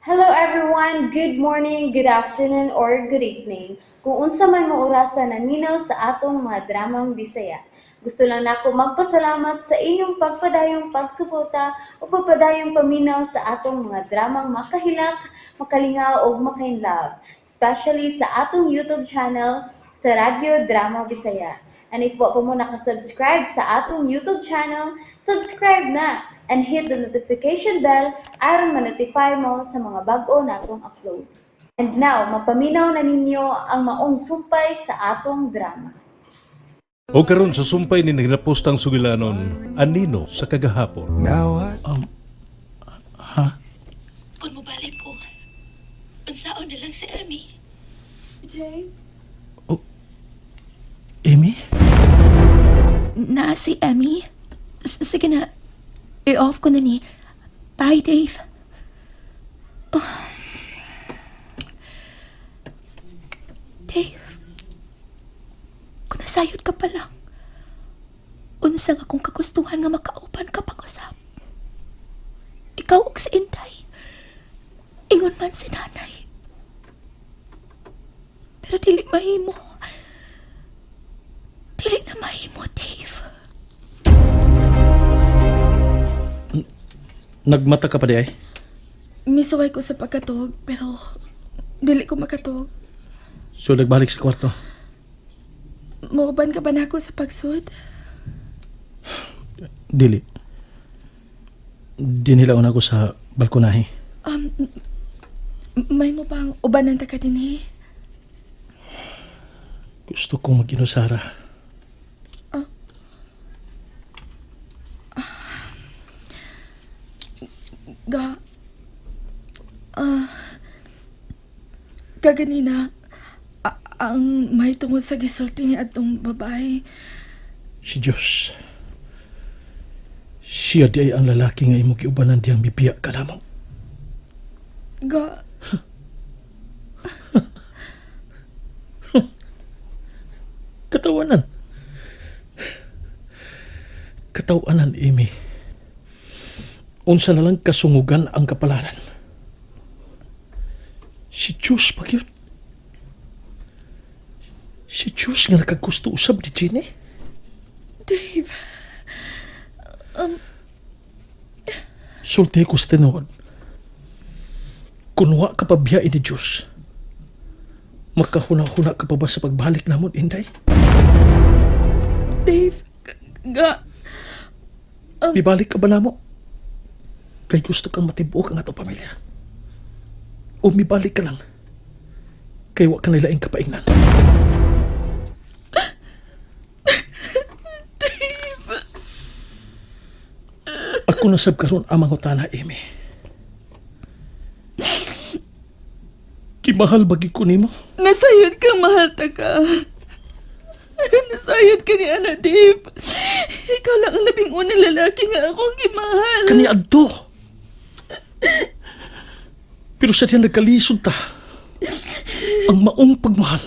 Hello everyone, good morning, good afternoon, or good evening. Kung unsa man mo orasan naminaw sa atong mga dramang Bisaya. Gusto lang nako magpasalamat sa inyong pagpadayong pagsuporta o pagpadayong paminaw sa atong mga dramang makahilak, makalingaw o makainlove, especially sa atong YouTube channel sa Radyo Drama Bisaya. And if wa pa mo nakasubscribe sa atong YouTube channel, subscribe na and hit the notification bell aron ma-notify mo sa mga bag-o natong uploads. And now, mapaminaw na ninyo ang maong sumpay sa atong drama. O karon sa sumpay ni nagapostang sugilanon, anino sa kagahapon. Kung mabalik ko, unsaon na lang si Amy. Jay? Amy? Na si Amy? Sige na, i-off ko na ni. Bye, Dave. Dave, kung nasayod ka pa lang, unsang akong kagustuhan nga makaupan ka pag-usap. Ikaw og si Inday. Ingon man si nanay. Pero dili mahimo. Dili na mahimo, Dave. Nagmata ka pa di ay? Misuway ko sa pagkatog, pero dili ko makatog. So nagbalik sa kwarto. Mauban ka ba na ako sa pagsud? Dili. Dinilaon ako sa balkonahe. May mo bang ubanan ta ka din eh? Gusto kong mag-inusara. Ga... kaganina, ang may tungod sa gisulti ni atong babae. Si Diyos. Siya di ay ang lalaki nga imong giubanan diyang bibiya ka lamang. Ga... Katawanan. Katawanan, Amy. Unsa na lang kasungugan ang kapalaran. Si Diyos pagyud. Si Diyos nga nakagusto usab ni Jenny. Dave... Sulti ko sa tinuod. Kung wa ka pa biyain ni Diyos, makahuna-huna ka pa ba sa pagbalik namon, Inday? Dave... Ga... Bibalik ka ba namo? Kay gusto kang matibok ang ato pamilya. O mibalik ka lang, kay wa ka nilaing kapaingnan. Ako nasab karon amang utana, Amy. Kimahal bagi ko nimo. Nasayod ka, mahal ta ka. Nasayod ka ni Ana, Dave. Ikaw lang ang labing unang lalaki nga akong gimahal. Kani adto. Pero sa diyan nagkalisod ta. Ang maong pagmahal.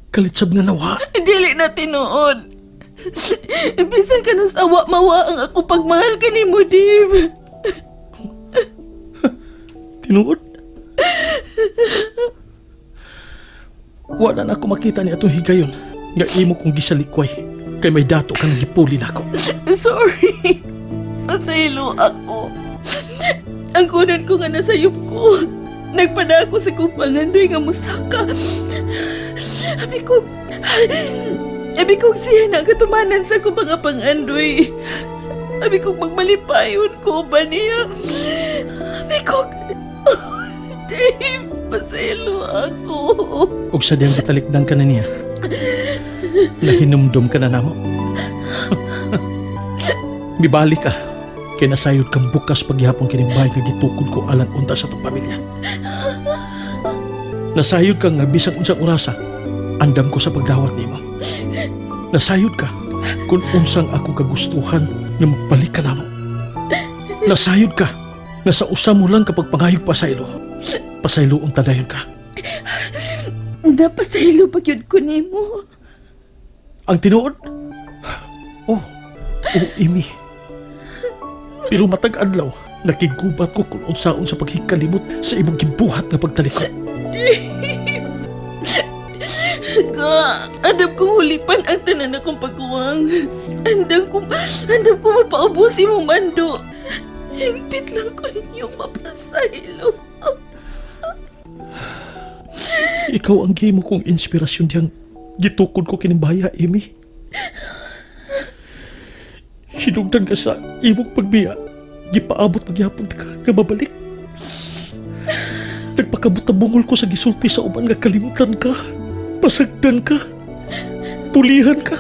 Kalitsab nga nawa. Dili na tinuod. Bisan ka nung sawa mawa ang ako pagmahal ka ni mo, Dave. Tinuod? Wala na ako makita ni atong higayon. Nga imo kong gisalikway. Kay may dato ka nang gipuli na ako. Sorry. Masaylo ako. Ang kunan ko nga nasayop ko. Nagpada ako sa kumpangandoy nga musaka. Abi kong siya na katumanan sa ko mga pangandoy. Abi kong magmalipayon ko ba niya. Abi kong... Dave, masaylo ako. Ug sa diyang gitalikdan ka na niya. Nahinumdum ka na namo. Mibalik ka. Kaya nasayod kang bukas paghihapon kinibay kag gitukod ko alang unta sa tong pamilya. Nasayod ka nga bisang unsang orasa, andam ko sa pagdawat nimo. Nasayod ka kung unsang ako kagustuhan nga magbalik ka namo. Nasayod ka nga sa usa mo lang kapag pangayog pasaylo. Pasaylo unta dayon ka. Napasaylo pa yun ko nimo. Ang tinuod? Oh, Imi. Pero matag adlaw, Nakigubat ko kung unsaon sa paghikalimot sa imong gibuhat nga pagtalikod. Andam ko hulipan ang tanan akong pagkuwang. Andam ko mapaubos imong mando. Hingpit lang ko ninyong mapasaylo. Ikaw ang gimo kong inspirasyon diyang gitukod ko kinimbaya, Amy. Hinungdan ka sa imong pagbiya. Gipaabot magyapon ka nga mabalik. Nagpakabutabungol ko sa gisulti sa uban nga kalimtan ka. Pasagdan ka. Pulihan ka.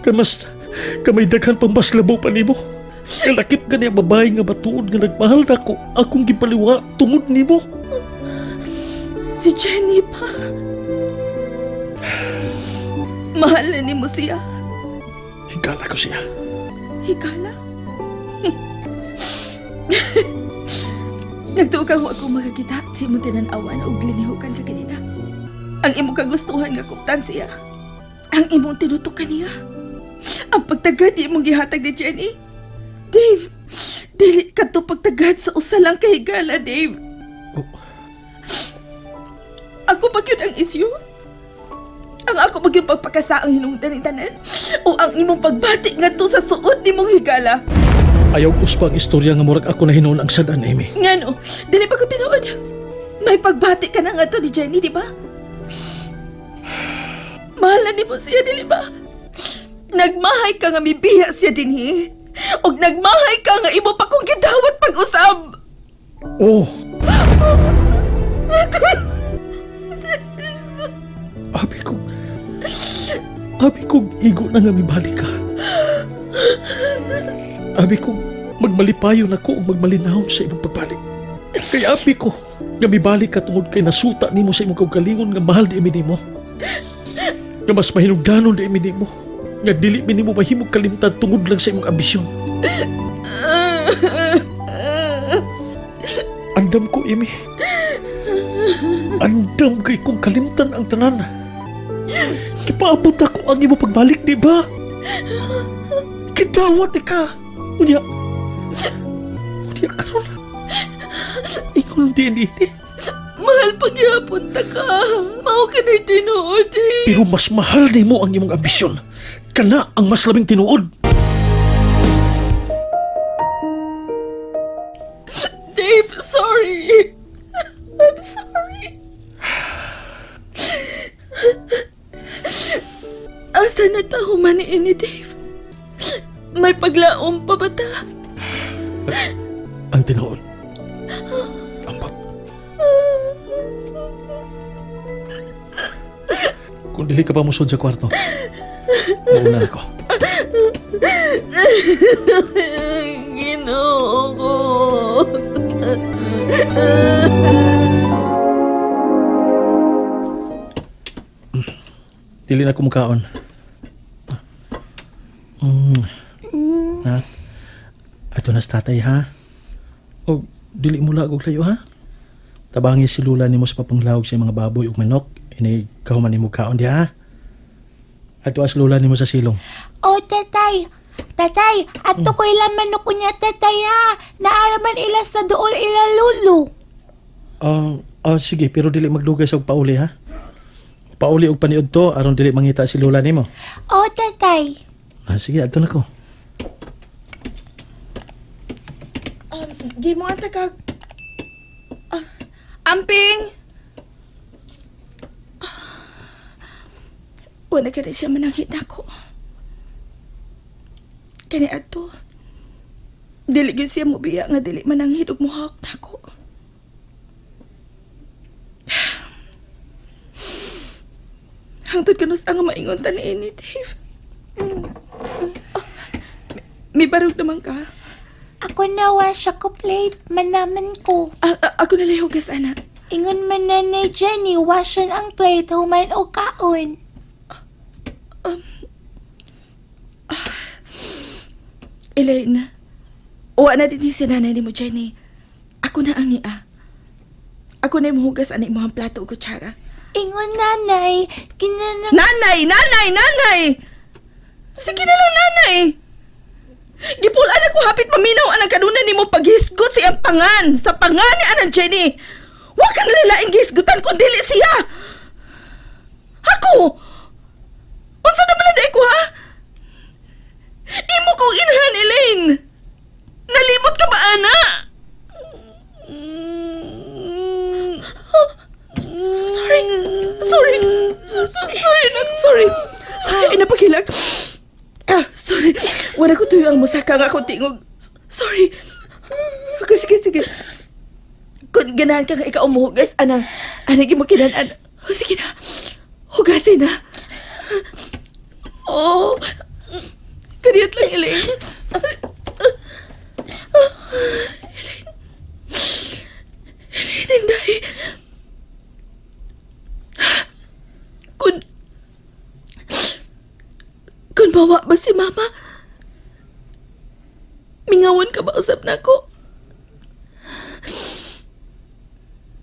Kamay daghan pang mas labaw pa nimo. Kalakip ka niya babae nga matuod nga nagmahal na ko. Akong gipaliwa tungod nimo. Si Jenny pa. Mahal na ni mo siya. Higala ko siya. Higala? Nagtuo ko ako makakita si imong tinan-awan o glinihukan ka ganina. Ang imong kagustuhan nga kuptan siya. Ang imong tinutukan niya. Ang pagtagad ni imong gihatag ni Jenny. Dave, dili ka to pagtagad sa usa lang kahigala, Dave. Oh, Ako ba yun ang isyu? Ang ako ba yung pagpakasaang hinungdan ng tanan? O ang imong pagbati nga to sa suod ni mong higala? ayaw ko uspa ang istorya nga murag ako na hinuon ang sadan, Amy. Nga no, dili pa ko tinuod. May pagbati ka na nga to ni Jenny, di ba? Mahalan ni mo siya, dili ba? Nagmahay ka nga mibiya siya dinhi. Og nagmahay ka nga imo pa kong gidawat pag-usab. Oh! Abi kong igo na nga mibalik ka. Abi kong magmalipayon ako o magmalinahon sa imong pagbalik. Kaya abi ko nga mibalik ka tungod kay nasuta nimo sa imong kaugalingon nga mahal di imi nimo. Nga mas mahinugdanon di imi nimo. Nga dili mi nimo mahimog kalimtan tungod lang sa imong ambisyon. Andam ko, Amy. Andam kay kong kalimtan ang tanan. Kipaabot ako ang imo pagbalik, di ba? Kidawat ka. Unya karon. Ingon din ini. Mahal pagyapon ta ka. Mao ka na'y tinuod eh. Pero mas mahal ni mo ang imong ambisyon. Kana ang mas labing tinuod. Dave, sorry. I'm sorry. Asa na tahuman ni ini, Dave? May paglaom pa ba ta? Ang tinuod. Ambot. Kung dili ka pa musod sa kwarto, mauna ako. Ginoo ko. Dili na kumukaon. Na, ato na sa tatay ha. O, dili mo lagog layo ha. Tabangi si Lula ni mo sa papanglawag sa mga baboy ug manok. Ini kahuman ni mo kaon di ha. Ato as Lula ni mo sa silong. Oh, tatay. Tatay, ato ko ilang manok ko niya, tatay ha. Naaraman ila sa dool ila lulo. Sige, pero dili magdugay sa pauli ha. Pauli og paniud to aron dili mangita si Lula nimo. Oh, tatay. Sige, adto na ko. Gi mo ang tagag. Amping! Wala ka rin siya mananghit na ko. Kani ato. Dili gyud siya mubiya nga dili mananghit og muhawak na ko. Hangtod kanus ang maingon ta ni ini, Dave. May barog naman ka. Ako nawa siya ko plate, manaman ko. Ako nalihugas, anak. Ingon man na ni Jenny, washan ang plate, human o kaon. Elaine, uwa na din si nanay ni mo, Jenny. Ako na ang niya. Ako na yung hugas ani mo ang plato o kutsara. Ingon nanay, Nanay! Nanay! Nanay! Sige na lang, nanay! Gipulaan ako hapit maminaw ang kanuna nimo paghisgot siyang pangan sa pangan ni Anan Jenny. Wa kang lalaing gisgutan kung dili siya. Ako. Unsa na pala ko ha? Imo kong inhan, Elaine. Nalimot ka ba, ana? Sorry. Sorry. Sorry, anak. Sorry. Sorry, ay napakilag. Sorry. Wala ko tuyo ang musaka nga akong tingog. Sorry. Okay, sige. Kung ganahan ka nga ikaw umuhugas, ana. Anagi mo kinaan. Sige na. Hugasin na. Oh. Kaniyat lang, Elaine. Elaine, Inday. Kung bawa ba si Mama? Mingawan ka ba usab na ako?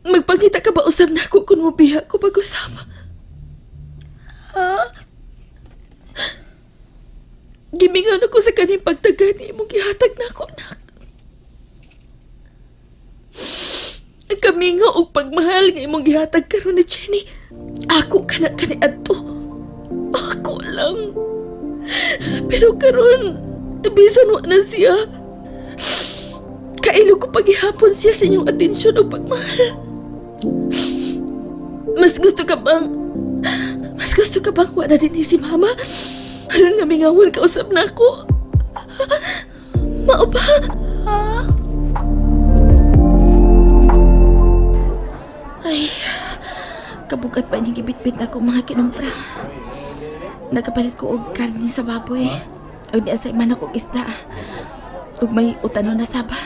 Magpangita ka ba usab na ako kung mubiha ko pag-usama? Ha? Gimingan ako sa kaning pagtagani mong gihatag na ako, anak. Kaminga og pagmahal nga imong gihatag karon ni Jenny. Ako kana kani adto. Ako lang. Pero karon, bisan wa na siya. Kailo ko paghihapon siya sa inyong atensyon o pagmahal. Mas gusto ka bang wala din si Mama? Aron nga mingawal ka usab na ako. Mao ba? Ha? Ay, kabugat ba niyang gibitbit na ako mga kinumpra. Nagkapalit ko og karne sa baboy. O di asay man ako isda. Ug may utano na saba.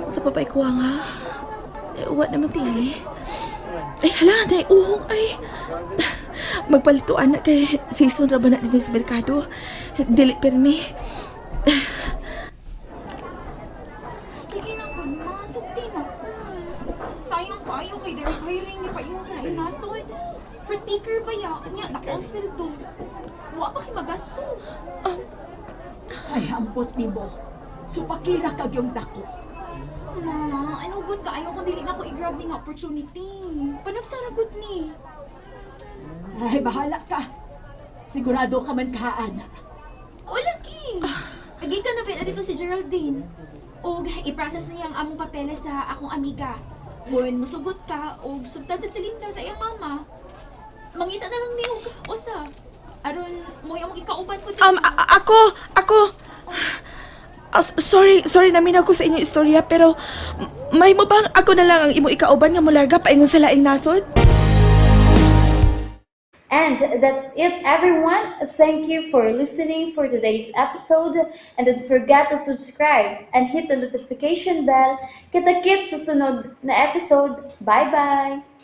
Sa papay ko nga. Uwa naman tingali. Ay, hala, day uhong ay. Magpalituan na kay season ra ba na din sa merkado. Dili permi. Sige na po, ma. Sukti na po. Sayang kayo kay Derek Hiring ni Payong sa inasoy. Fruit picker ba ya? Nya, naku ang sweldo. Wa pa kay magasto. Ay, ambot ni mo. Supakira kag yung dako. Ma, ano good ka? Ayaw ko dili na ko i-grab ni nga opportunity. Panagsara good ni. Ay, bahala ka. Sigurado ka man kahaan. O, lagi. Agi ka na pwede dito si Geraldine. O, i-process niya ang among papeles sa akong amiga. Kung musugot ka, o sugtad sa silinda sa iyang mama. Mangita na lang ni Osa. Aron, mo yung ikauban ko dito. Ako. Sorry namin ako sa inyong istorya, pero may mo bang ako na lang ang imo ikauban nga mularga paingon sa laing nasod? And that's it, everyone. Thank you for listening for today's episode. And don't forget to subscribe and hit the notification bell. Kita-kits sa sunod na episode. Bye-bye!